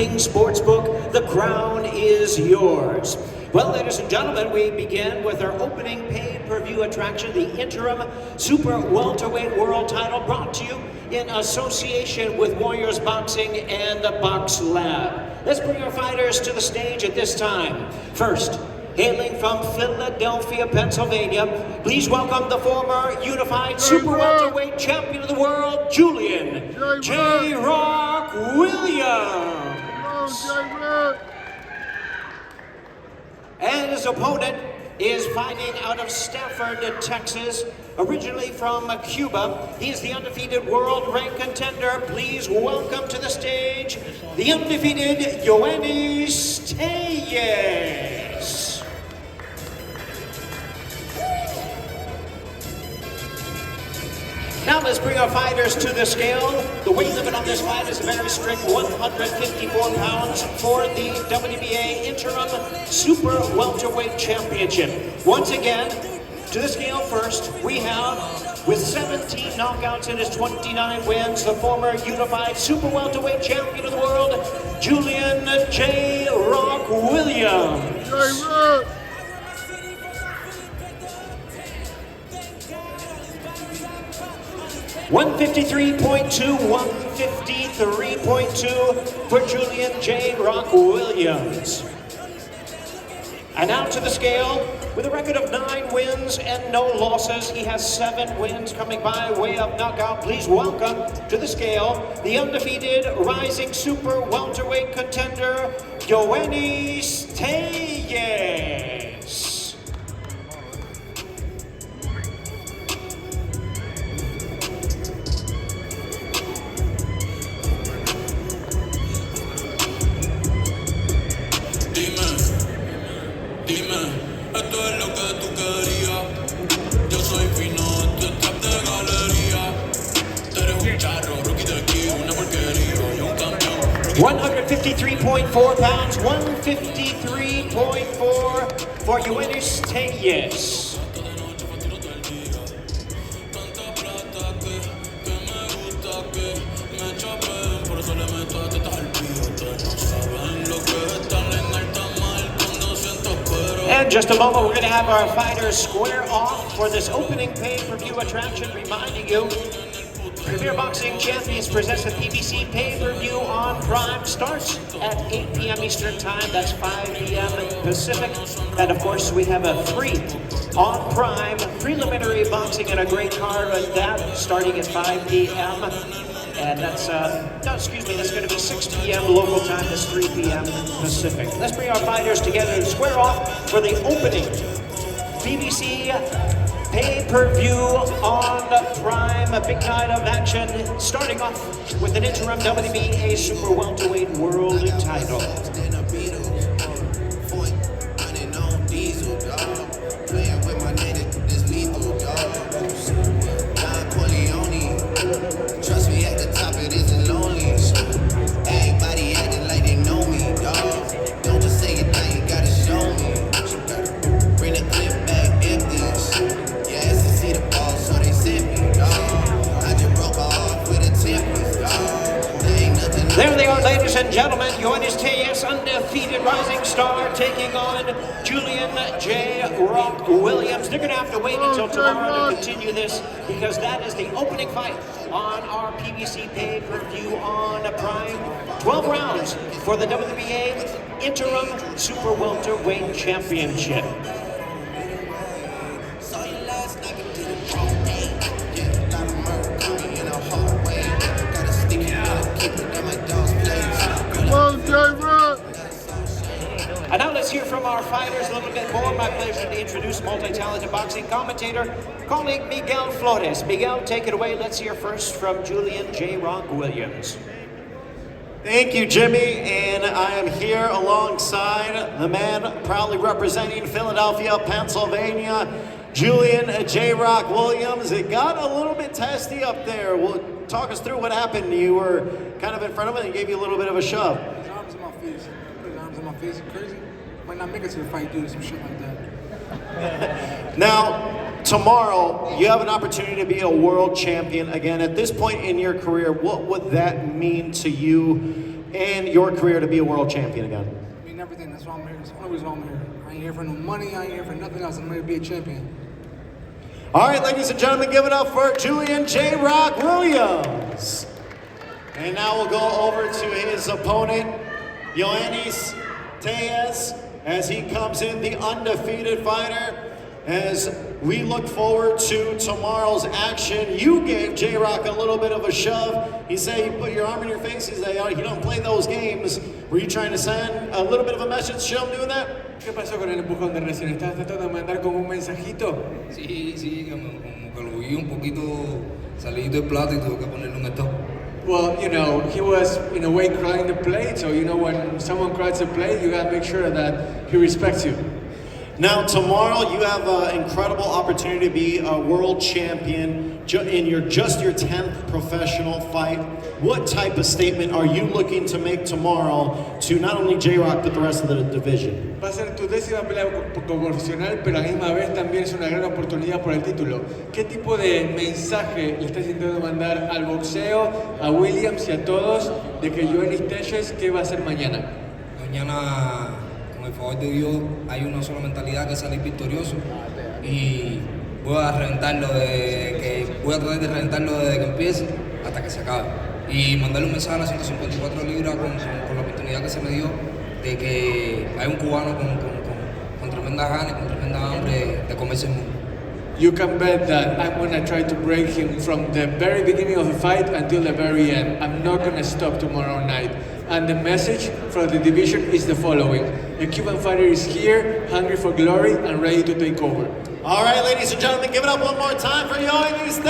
DraftKings Sportsbook, the crown is yours. Well, ladies and gentlemen, we begin with our opening pay-per-view attraction, the interim Super Welterweight World Title, brought to you in association with Warriors Boxing and the Box Lab. Let's bring our fighters to the stage at this time. First, hailing from Philadelphia, Pennsylvania, please welcome the former unified Super Welterweight champion of the world, Julian JRock Williams. And his opponent is fighting out of Stafford, Texas, originally from Cuba. He is the undefeated world rank contender. Please welcome to the stage the undefeated Tellez. Now let's bring our fighters to the scale. The weight limit on this fight is a very strict 154 pounds for the WBA Interim Super Welterweight Championship. Once again, to the scale first, we have, with 17 knockouts in his 29 wins, the former unified Super Welterweight champion of the world, Julian JRock Williams. 153.2, 153.2 for Julian JRock Williams. And now to the scale, with a record of 9 wins and no losses. He has 7 wins coming by way of knockout. Please welcome to the scale the undefeated rising super welterweight contender, Tellez. Dime, esto es lo que tú querías. Yo soy fino, tú estás de galería. Tú eres un charro, rookie de aquí, una porquería y un campeón. 153.4 pounds, 153.4 for Julian Tellez. And just a moment, we're going to have our fighters square off for this opening pay-per-view attraction, reminding you, Premier Boxing Champions presents a PBC pay-per-view on Prime. Starts at 8 p.m. Eastern Time, that's 5 p.m. Pacific. And of course, we have a free on Prime preliminary boxing and a great card on that starting at 5 p.m. And that's, that's going to be 6 p.m. local time, that's 3 p.m. Pacific. Let's bring our fighters together and square off for the opening BBC pay-per-view on Prime, a big night of action, starting off with an interim WBA Super Welterweight World title. There they are, ladies and gentlemen. Julian Tellez, undefeated rising star, taking on Julian JRock Williams. They're going to have to wait until tomorrow to continue this, because that is the opening fight on our PBC pay-per-view on Prime. 12 rounds for the WBA Interim Super Welterweight Championship. And now let's hear from our fighters a little bit more. My pleasure to introduce multi-talented boxing commentator, colleague Miguel Flores. Miguel, take it away. Let's hear first from Julian JRock Williams. Thank you, Jimmy, and I am here alongside the man proudly representing Philadelphia, Pennsylvania, Julian JRock Williams. It got a little bit testy up there. Well, talk us through what happened. You were kind of in front of him and he gave you a little bit of a shove. His arms in my face. Put his arms in my face. It's crazy. Might not make it to the fight due to some shit like that. Now, tomorrow, you have an opportunity to be a world champion again. At this point in your career, what would that mean to you and your career to be a world champion again? I mean, everything. That's why I'm here. That's the only reason why I'm here. I ain't here for no money. I ain't here for nothing else. I'm here to be a champion. All right, ladies and gentlemen, give it up for Julian JRock Williams. And now we'll go over to his opponent, Ioannis Tellez, as he comes in, the undefeated fighter. As we look forward to tomorrow's action, you gave JRock a little bit of a shove. He said you put your arm in your face. He said, you don't play those games. Were you trying to send a little bit of a message to him doing that? ¿Qué pasó con el empujón de recién? ¿Estás tratando de mandar como un mensajito? Sí, como que lo vi un poquito salidito del plato y tuve que ponerle un stop. Well, you know, he was in a way crying the plate, so you know when someone cries the plate, you gotta make sure that he respects you. Now, tomorrow you have an incredible opportunity to be a world champion in your 10th professional fight. What type of statement are you looking to make tomorrow to not only JRock but the rest of the division? Va a ser tu 10ª pelea profesional, pero a la misma vez también es una gran oportunidad por el título. ¿Qué tipo de mensaje le estás intentando mandar al boxeo, a Williams y a todos de que Ioannis Tellez, qué va a hacer mañana? Mañana, con el favor de Dios, hay una sola mentalidad que es salir victorioso y voy a tratar de reventarlo desde que empiece hasta que se acabe. Y mandarle un mensaje a las 154 libras con la oportunidad que se me dio de que hay un cubano con tremendas ganas, con tremenda hambre de comerse el mundo. You can bet that I'm gonna try to break him from the very beginning of the fight until the very end. I'm not gonna stop tomorrow night. And the message for the division is the following. The Cuban fighter is here, hungry for glory and ready to take over. All right, ladies and gentlemen, give it up one more time for Ioannis.